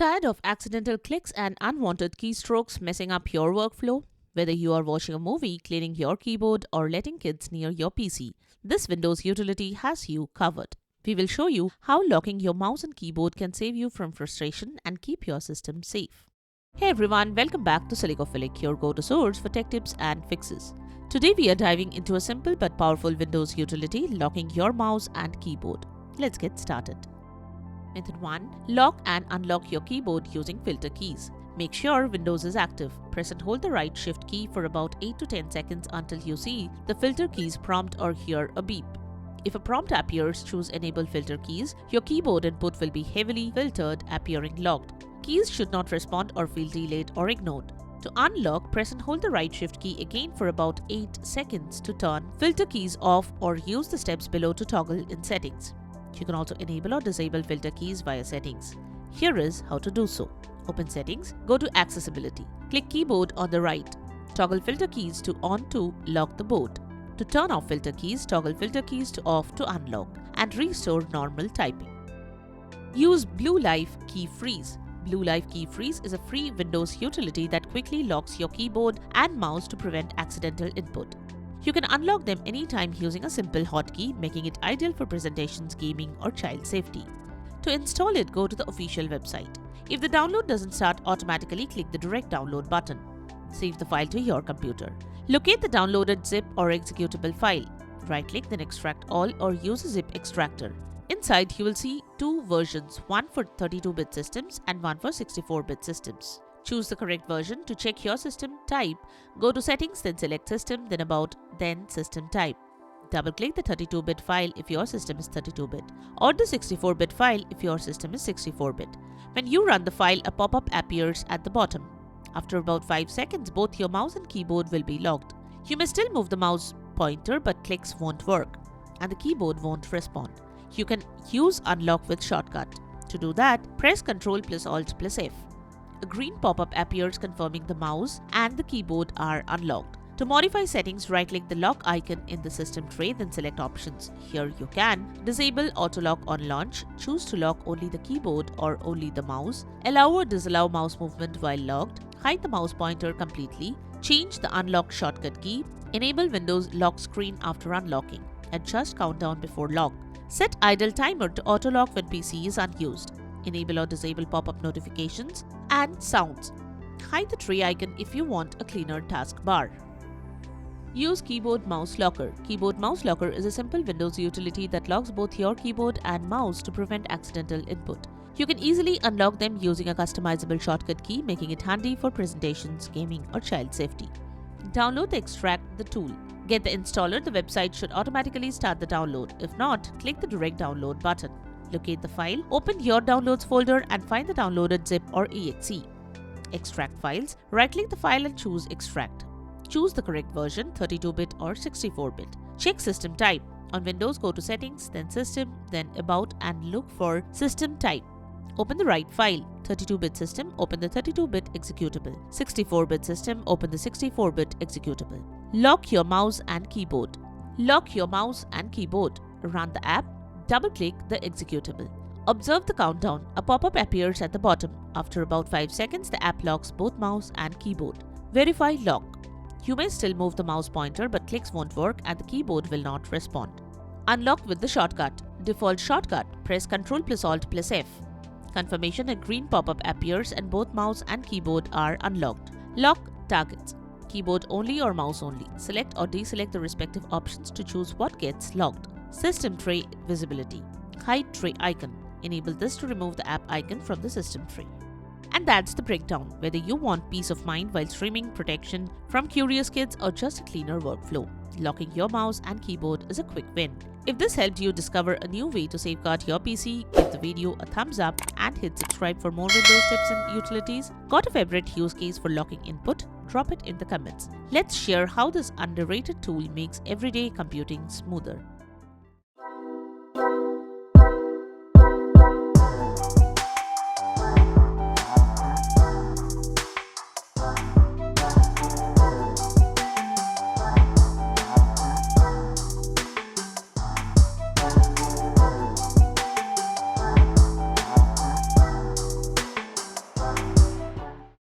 Tired of accidental clicks and unwanted keystrokes messing up your workflow? Whether you are watching a movie, cleaning your keyboard, or letting kids near your PC, this Windows utility has you covered. We will show you how locking your mouse and keyboard can save you from frustration and keep your system safe. Hey everyone, welcome back to Silicophilic, your go-to source for tech tips and fixes. Today we are diving into a simple but powerful Windows utility, locking your mouse and keyboard. Let's get started. Method 1. Lock and unlock your keyboard using filter keys. Make sure Windows is active. Press and hold the right Shift key for about 8 to 10 seconds until you see the filter keys prompt or hear a beep. If a prompt appears, choose Enable Filter Keys. Your keyboard input will be heavily filtered, appearing locked. Keys should not respond or feel delayed or ignored. To unlock, press and hold the right Shift key again for about 8 seconds to turn filter keys off or use the steps below to toggle in settings. You can also enable or disable filter keys via settings. Here is how to do so. Open Settings, go to Accessibility. Click Keyboard on the right. Toggle filter keys to on to lock the board. To turn off filter keys, toggle filter keys to off to unlock and restore normal typing. Use BlueLife KeyFreeze. BlueLife KeyFreeze is a free Windows utility that quickly locks your keyboard and mouse to prevent accidental input. You can unlock them anytime using a simple hotkey, making it ideal for presentations, gaming, or child safety. To install it, go to the official website. If the download doesn't start automatically, click the direct download button. Save the file to your computer. Locate the downloaded zip or executable file. Right-click, then extract all or use a zip extractor. Inside, you will see two versions, one for 32-bit systems and one for 64-bit systems. Choose the correct version. To check your system type, go to Settings, then select System, then About, then System Type. Double-click the 32-bit file if your system is 32-bit, or the 64-bit file if your system is 64-bit. When you run the file, a pop-up appears at the bottom. After about 5 seconds, both your mouse and keyboard will be locked. You may still move the mouse pointer, but clicks won't work, and the keyboard won't respond. You can use Unlock with shortcut. To do that, press Ctrl plus Alt plus F. A green pop-up appears confirming the mouse and the keyboard are unlocked. To modify settings, right-click the lock icon in the system tray, then select Options. Here you can disable Auto-Lock on launch, choose to lock only the keyboard or only the mouse, allow or disallow mouse movement while locked, hide the mouse pointer completely, change the unlock shortcut key, enable Windows lock screen after unlocking, adjust countdown before lock, set idle timer to auto-lock when PC is unused, enable or disable pop-up notifications and sounds. Hide the tray icon if you want a cleaner taskbar. Use Keyboard Mouse Locker. Keyboard Mouse Locker is a simple Windows utility that locks both your keyboard and mouse to prevent accidental input. You can easily unlock them using a customizable shortcut key, making it handy for presentations, gaming, or child safety. Download the Extract the tool. Get the installer. The website should automatically start the download. If not, click the direct download button. Locate the file, open your downloads folder and find the downloaded zip or exe. Extract files, right-click the file and choose Extract. Choose the correct version, 32-bit or 64-bit. Check system type. On Windows, go to Settings, then System, then About and look for System Type. Open the right file. 32-bit system, open the 32-bit executable. 64-bit system, open the 64-bit executable. Lock your mouse and keyboard. Lock your mouse and keyboard. Run the app. Double-click the executable. Observe the countdown. A pop-up appears at the bottom. After about 5 seconds, the app locks both mouse and keyboard. Verify lock. You may still move the mouse pointer, but clicks won't work and the keyboard will not respond. Unlock with the shortcut. Default shortcut. Press Ctrl plus Alt plus F. Confirmation: a green pop-up appears and both mouse and keyboard are unlocked. Lock targets. Keyboard only or mouse only. Select or deselect the respective options to choose what gets locked. System tray visibility. Hide tray icon. Enable this to remove the app icon from the system tray. And that's the breakdown. Whether you want peace of mind while streaming, protection from curious kids, or just a cleaner workflow, locking your mouse and keyboard is a quick win. If this helped you discover a new way to safeguard your PC, give the video a thumbs up and hit subscribe for more Windows tips and utilities. Got a favorite use case for locking input? Drop it in the comments. Let's share how this underrated tool makes everyday computing smoother.